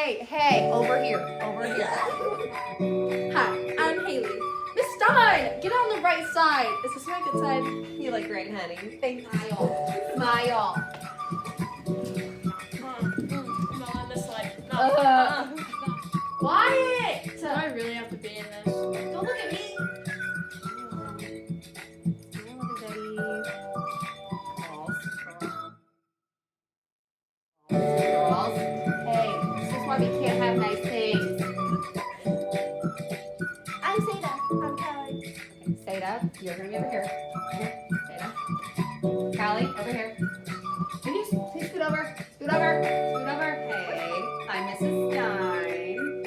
Hey, over here. Hi, I'm Haley. Miss Stein, get on the right side. Is this my good side? You look great, honey. Thanks. Smile. No, on this side. No. Quiet. Do I really have to be in this? Don't look at me. Girls. Hey, this is why we can't have nice things. I'm Seda. I'm Callie. Seda, you're gonna be over here. Seda. Callie, over here. Can you please scoot over? Scoot over. Hey, I'm Mrs. Stein.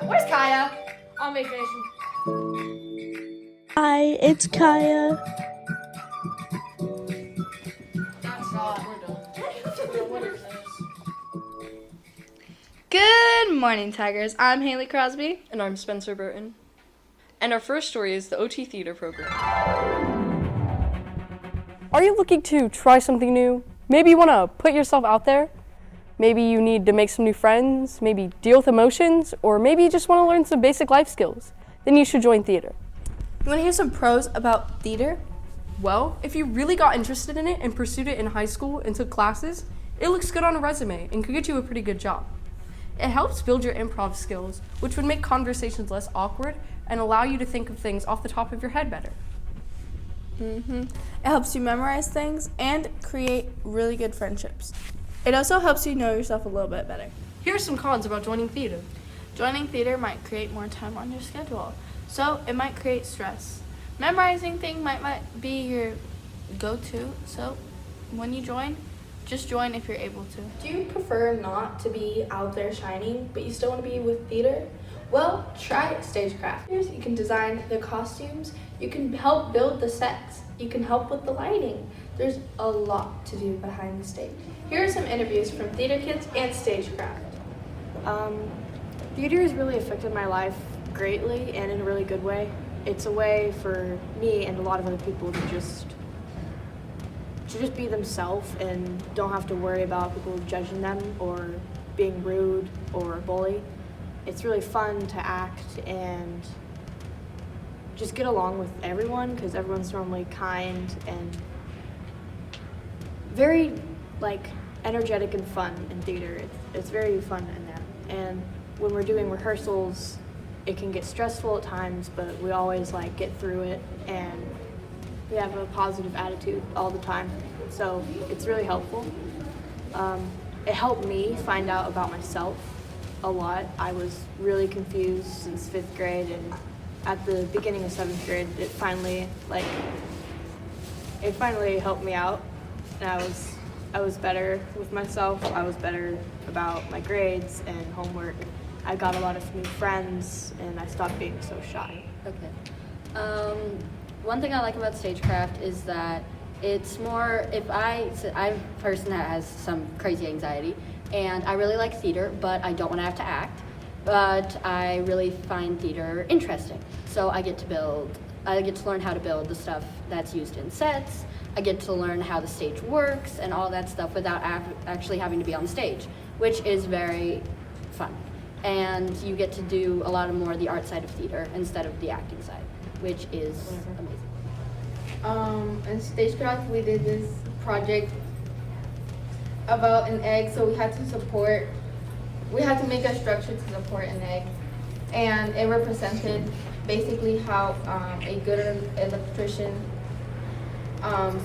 Where's Kaya? On vacation. Hi, it's Kaya. That's not. We're done. What is this? Good morning, Tigers. I'm Haley Crosby. And I'm Spencer Burton. And our first story is the OT Theater program. Are you looking to try something new? Maybe you want to put yourself out there? Maybe you need to make some new friends, maybe deal with emotions, or maybe you just want to learn some basic life skills. Then you should join theater. You want to hear some pros about theater? Well, if you really got interested in it and pursued it in high school and took classes, it looks good on a resume and could get you a pretty good job. It helps build your improv skills, which would make conversations less awkward and allow you to think of things off the top of your head better. It helps you memorize things and create really good friendships. It also helps you know yourself a little bit better. Here are some cons about joining theater. Joining theater might create more time on your schedule, so it might create stress. Memorizing things might be your go-to, so when you join, just join if you're able to. Do you prefer not to be out there shining, but you still want to be with theater? Well, try stagecraft. You can design the costumes, you can help build the sets, you can help with the lighting. There's a lot to do behind the stage. Here are some interviews from theater kids and stagecraft. Theater has really affected my life greatly and in a really good way. It's a way for me and a lot of other people to just be themselves and don't have to worry about people judging them or being rude or a bully. It's really fun to act and just get along with everyone because everyone's normally kind and very energetic and fun in theater. It's very fun in there. And when we're doing rehearsals, it can get stressful at times, but we always get through it and we have a positive attitude all the time. So it's really helpful. It helped me find out about myself a lot. I was really confused since 5th grade, and at the beginning of 7th grade, it finally helped me out, and I was better with myself. I was better about my grades and homework. I got a lot of new friends, and I stopped being so shy. Okay. One thing I like about stagecraft is that it's more, I'm a person that has some crazy anxiety, and I really like theater, but I don't want to have to act. But I really find theater interesting. So I get to learn how to build the stuff that's used in sets. I get to learn how the stage works and all that stuff without actually having to be on stage, which is very fun. And you get to do a lot more of the art side of theater instead of the acting side, which is amazing. In stagecraft, we did this project about an egg, so we had to make a structure to support an egg, and it represented basically how a good electrician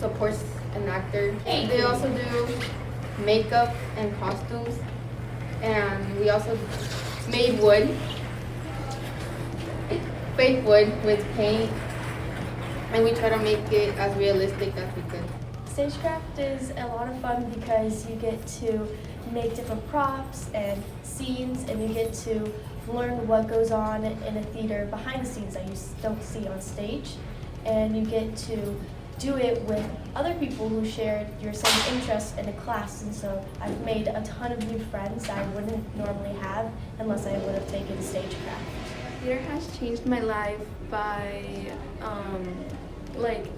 supports an actor. They also do makeup and costumes, and we also made fake wood with paint, and we try to make it as realistic as we could. Stagecraft is a lot of fun because you get to make different props and scenes, and you get to learn what goes on in a theater behind the scenes that you don't see on stage, and you get to do it with other people who shared your same interests in a class. And so I've made a ton of new friends that I wouldn't normally have unless I would have taken stagecraft. Theater has changed my life by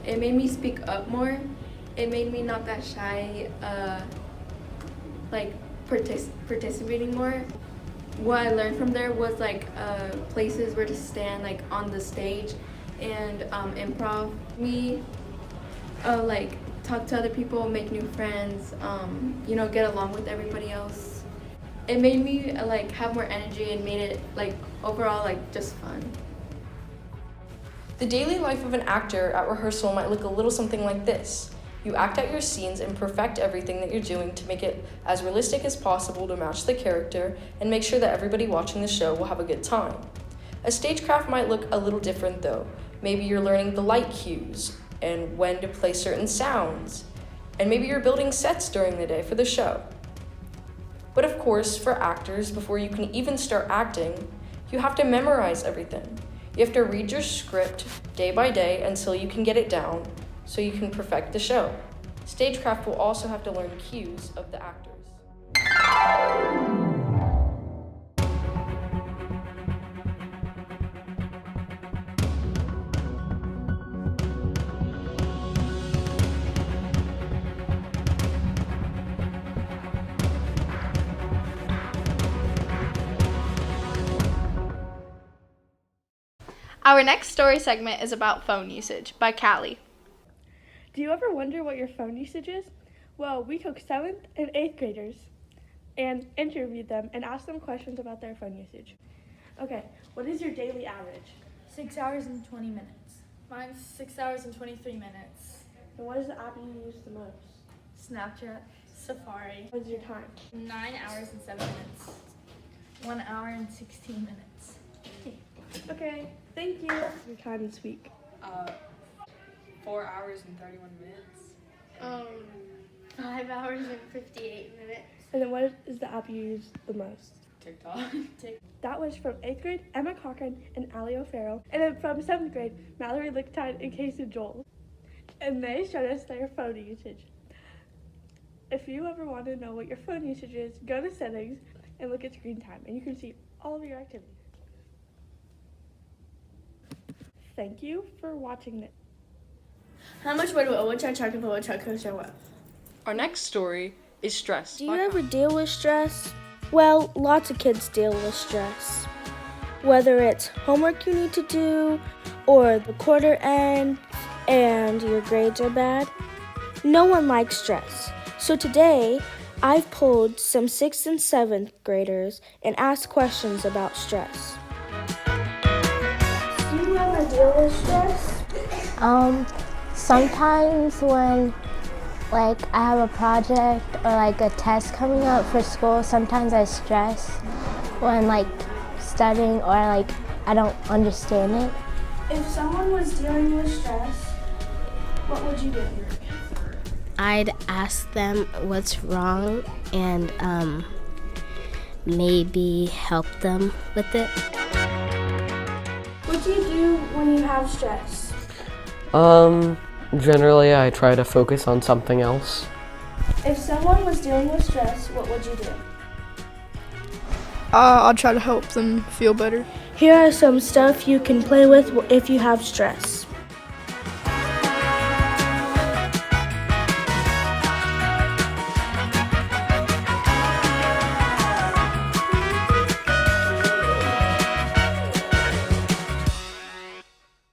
it made me speak up more. It made me not that shy, participating more. what I learned from there was like places where to stand like on the stage and improv. Me like talk to other people, make new friends, get along with everybody else. It made me like have more energy and made it like overall like just fun. The daily life of an actor at rehearsal might look a little something like this. You act out your scenes and perfect everything that you're doing to make it as realistic as possible to match the character and make sure that everybody watching the show will have a good time. A stagecraft might look a little different though. Maybe you're learning the light cues and when to play certain sounds. And maybe you're building sets during the day for the show. But of course, for actors, before you can even start acting, you have to memorize everything. You have to read your script day by day until you can get it down so you can perfect the show. Stagecraft will also have to learn cues of the actors. Our next story segment is about phone usage by Callie. Do you ever wonder what your phone usage is? Well, we took 7th and 8th graders and interviewed them and asked them questions about their phone usage. Okay, what is your daily average? 6 hours and 20 minutes. Mine's 6 hours and 23 minutes. And what is the app you use the most? Snapchat, Safari. What is your time? 9 hours and 7 minutes. 1 hour and 16 minutes. Okay, thank you. Your time this week. 4 hours and 31 minutes. 5 hours and 58 minutes. And then what is the app you use the most? TikTok. That was from 8th grade, Emma Cochran and Ali O'Farrell. And then from 7th grade, Mallory Lichtine and Casey Joel. And they showed us their phone usage. If you ever want to know what your phone usage is, go to settings and look at screen time, and you can see all of your activities. Thank you for watching this. How much would a chocolate for a chocolate show up? Our next story is stress. Do you ever deal with stress? Well, lots of kids deal with stress. Whether it's homework you need to do, or the quarter end, and your grades are bad. No one likes stress. So today, I've pulled some 6th and 7th graders and asked questions about stress. Do you ever deal with stress? Sometimes when I have a project or a test coming up for school, sometimes I stress when studying or I don't understand it. If someone was dealing with stress, what would you do? I'd ask them what's wrong and maybe help them with it. What do you do when you have stress? Generally I try to focus on something else. If someone was dealing with stress, what would you do? I'll try to help them feel better. Here are some stuff you can play with if you have stress.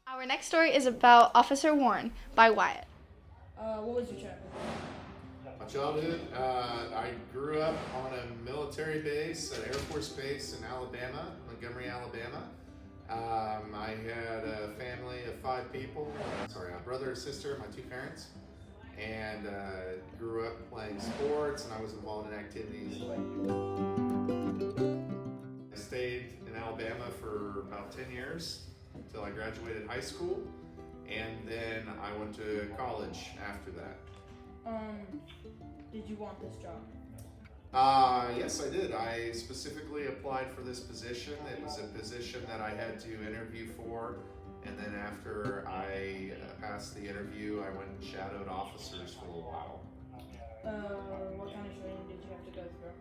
Our next story is about Officer Warren by Wyatt. What was your childhood? My childhood, I grew up on a military base, an Air Force base in Alabama, Montgomery, Alabama. I had a family of 5 people. A brother and sister, my 2 parents, and grew up playing sports, and I was involved in activities I stayed in Alabama for about 10 years until I graduated high school, and then I went to college after that. Did you want this job? Yes, I did. I specifically applied for this position. It was a position that I had to interview for, and then after I passed the interview, I went and shadowed officers for a little while. What kind of training did you have to go through?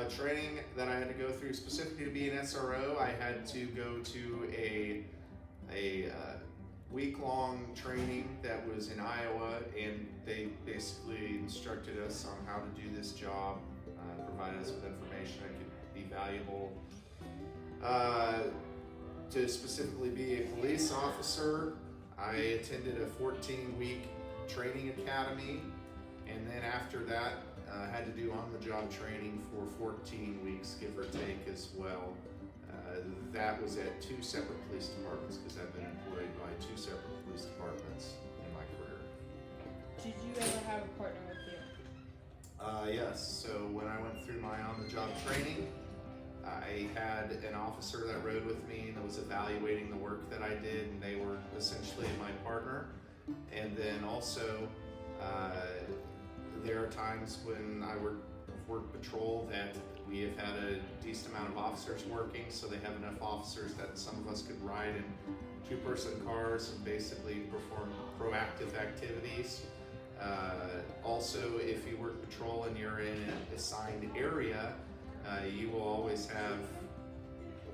Training that I had to go through specifically to be an SRO, I had to go to a week-long training that was in Iowa, and they basically instructed us on how to do this job, provided us with information. I could be valuable. To specifically be a police officer, I attended a 14-week training academy, and then after that, had to do on-the-job training for 14 weeks, give or take, as well. That was at 2 separate police departments, because I've been employed by 2 separate police departments in my career. Did you ever have a partner with you? Yes, so when I went through my on-the-job training, I had an officer that rode with me that was evaluating the work that I did, and they were essentially my partner. And then also, there are times when I work patrol that we have had a decent amount of officers working, so they have enough officers that some of us could ride in 2-person cars and basically perform proactive activities. Also, if you work patrol and you're in an assigned area, you will always have,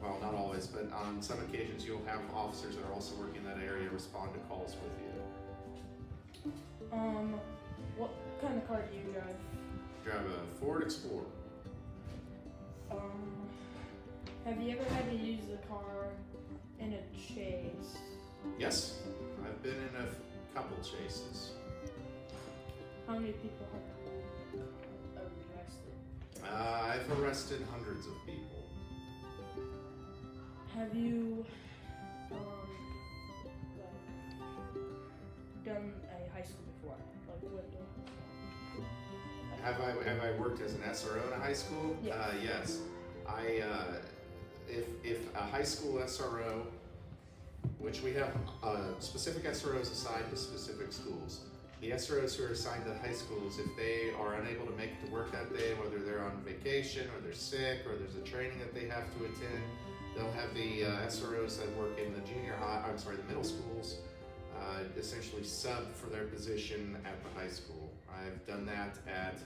well, not always, but on some occasions you'll have officers that are also working in that area respond to calls with you. What kind of car do you drive? Drive a Ford Explorer. Have you ever had to use the car in a chase? Yes, I've been in a couple chases. How many people have you arrested? I've arrested hundreds of people. Have you done a high school before? Like what? Have I worked as an SRO in a high school? Yes. Yes. If a high school SRO, which we have specific SROs assigned to specific schools. The SROs who are assigned to high schools, if they are unable to make it to work that day, whether they're on vacation or they're sick or there's a training that they have to attend, they'll have the SROs that work in the the middle schools, essentially sub for their position at the high school. I've done that at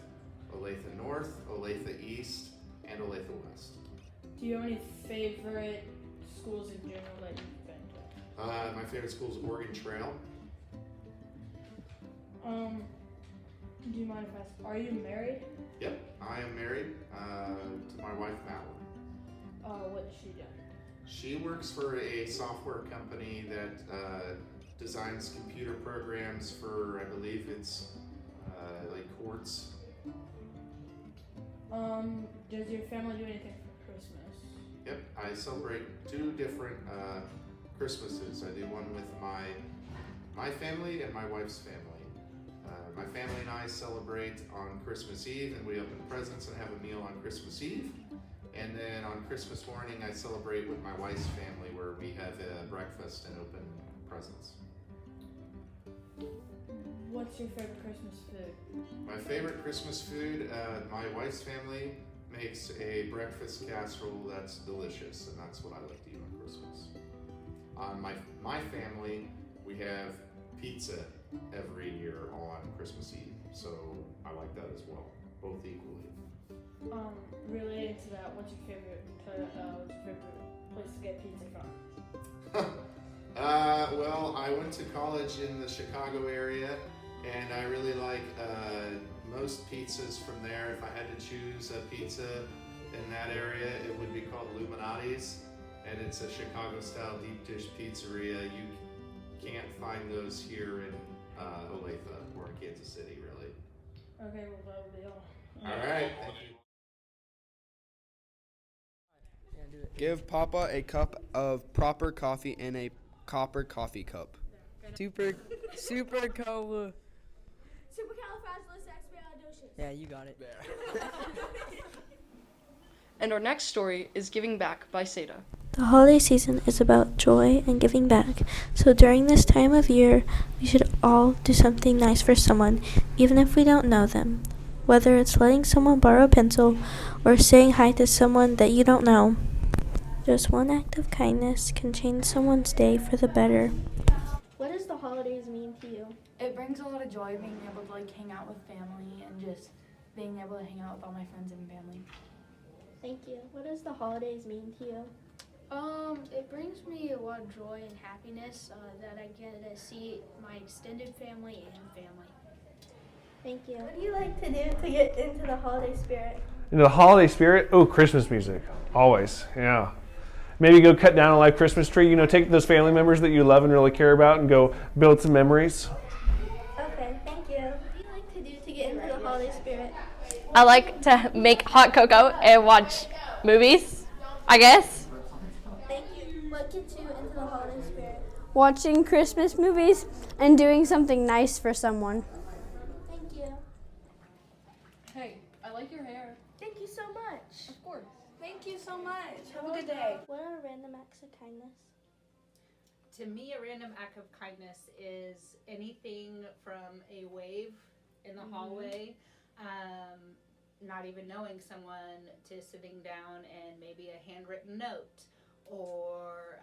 Olathe North, Olathe East, and Olathe West. Do you have any favorite schools in general that you've been to? My favorite school is Oregon Trail. Do you mind if I ask, are you married? Yep, I am married to my wife, Mallory. What does she do? She works for a software company that designs computer programs for, I believe it's like courts. Does your family do anything for Christmas? Yep, I celebrate 2 different Christmases. I do one with my family and my wife's family. My family and I celebrate on Christmas Eve, and we open presents and have a meal on Christmas Eve. And then on Christmas morning, I celebrate with my wife's family, where we have a breakfast and open presents. What's your favorite Christmas food? My favorite Christmas food, my wife's family makes a breakfast casserole that's delicious, and that's what I like to eat on Christmas. On my family, we have pizza every year on Christmas Eve, so I like that as well, both equally. Related to that, what's your favorite place to get pizza from? Well, I went to college in the Chicago area, and I really like most pizzas from there. If I had to choose a pizza in that area, it would be called Illuminati's, and it's a Chicago-style deep dish pizzeria. You can't find those here in Olathe or in Kansas City, really. Okay, well, that'll be all. All right, thank you. Give Papa a cup of proper coffee in a copper coffee cup. Supercalifragilisticexpialidocious. Yeah, you got it. And our next story is Giving Back by Seda. The holiday season is about joy and giving back. So during this time of year, we should all do something nice for someone, even if we don't know them. Whether it's letting someone borrow a pencil or saying hi to someone that you don't know. Just one act of kindness can change someone's day for the better. What does the holidays mean to you? It brings a lot of joy being able to hang out with family and just being able to hang out with all my friends and family. Thank you. What does the holidays mean to you? It brings me a lot of joy and happiness that I get to see my extended family and family. Thank you. What do you like to do to get into the holiday spirit? Into the holiday spirit, oh, Christmas music, always, yeah. Maybe go cut down a live Christmas tree. You know, take those family members that you love and really care about and go build some memories. Okay, thank you. What do you like to do to get into the holiday spirit? I like to make hot cocoa and watch movies, I guess. Thank you. What gets you into the holiday spirit? Watching Christmas movies and doing something nice for someone. Thank you. Hey, I like your hair. Thank you so much. Of course. Thank you so much. Have a good day. What are random acts of kindness? To me, a random act of kindness is anything from a wave in the hallway, not even knowing someone, to sitting down and maybe a handwritten note, or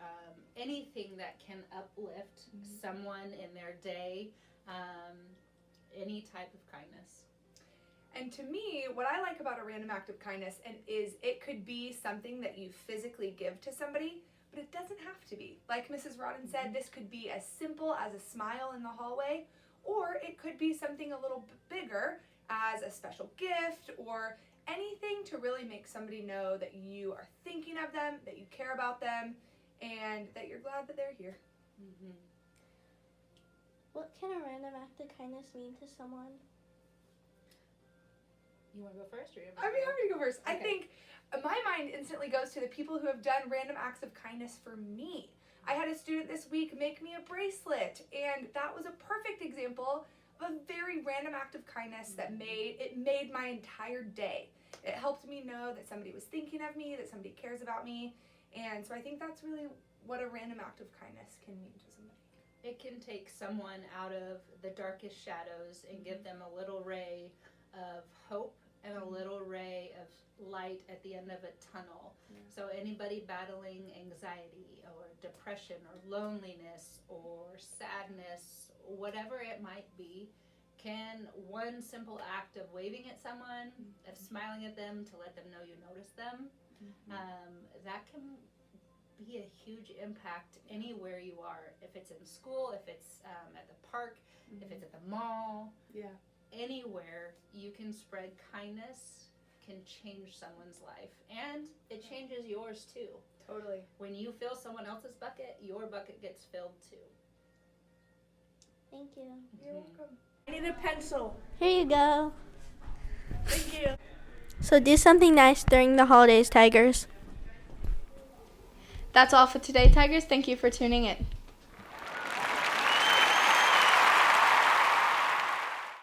anything that can uplift someone in their day, any type of kindness. And to me, what I like about a random act of kindness is it could be something that you physically give to somebody, but it doesn't have to be. Like Mrs. Rodden said, this could be as simple as a smile in the hallway, or it could be something a little bit bigger as a special gift or anything to really make somebody know that you are thinking of them, that you care about them, and that you're glad that they're here. What can a random act of kindness mean to someone? You want to go first, or you I'd be happy to go first. I think my mind instantly goes to the people who have done random acts of kindness for me. I had a student this week make me a bracelet, and that was a perfect example of a very random act of kindness that made my entire day. It helped me know that somebody was thinking of me, that somebody cares about me, and so I think that's really what a random act of kindness can mean to somebody. It can take someone out of the darkest shadows and give them a little ray of hope and a little ray of light at the end of a tunnel. So anybody battling anxiety or depression or loneliness or sadness, whatever it might be, can one simple act of waving at someone, of smiling at them to let them know you notice them, that can be a huge impact anywhere you are. If it's in school, if it's at the park, if it's at the mall, anywhere you can spread kindness can change someone's life, and it changes yours too. Totally. When you fill someone else's bucket, your bucket gets filled too. Thank you. You're welcome. I need a pencil. Here you go. Thank you. So do something nice during the holidays, Tigers. That's all for today, Tigers. Thank you for tuning in.